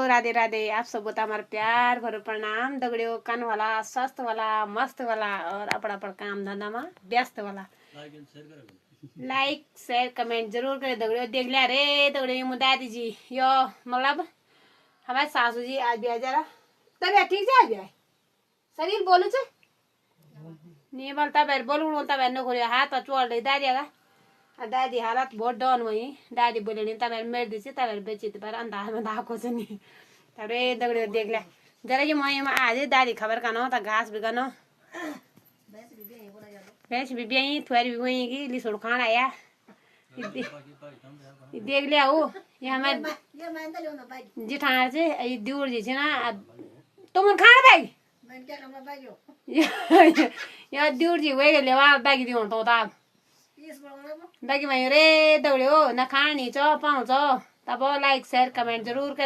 राधे राधे। आप सबको तो हमारा प्यार भरो प्रणाम दगड़ियों। कन वाला स्वस्थ वाला मस्त वाला और अपना काम धंधा में व्यस्त वाला लाइक शेयर कमेंट जरूर करे दगड़ियों। देख लिया रे दगड़ियों मुदा दीजिए यो मतलब हमारे सासू जी आज भी आ जरा तबियत ठीक से आ जाए शरीर बोलू छे नहीं बोलता बैर बोलू बोलता बैर नो हाथ चोल रही दादिया दादी हालत बहुत डाउन हुई। दादी बोले नहीं तब मेरे दी तब बेची पर अंदाज में दाको से नहीं तब दगड़ियों देख लिया जरा ये मई में आज दादी खबर का ना घास भी गनो भैंस भी भी थोड़ी भी वही की लिसोड़ खाना आया देख लिया वो ये हमारे जिठान से दूर जी ना तुम खाना भाई या दूर जी वही लेवा बाकी दियो तो तब बाकी मैं रे दौड़े हो न खानी चो पाउँछ तब लाइक शेयर कमेंट जरूर कर।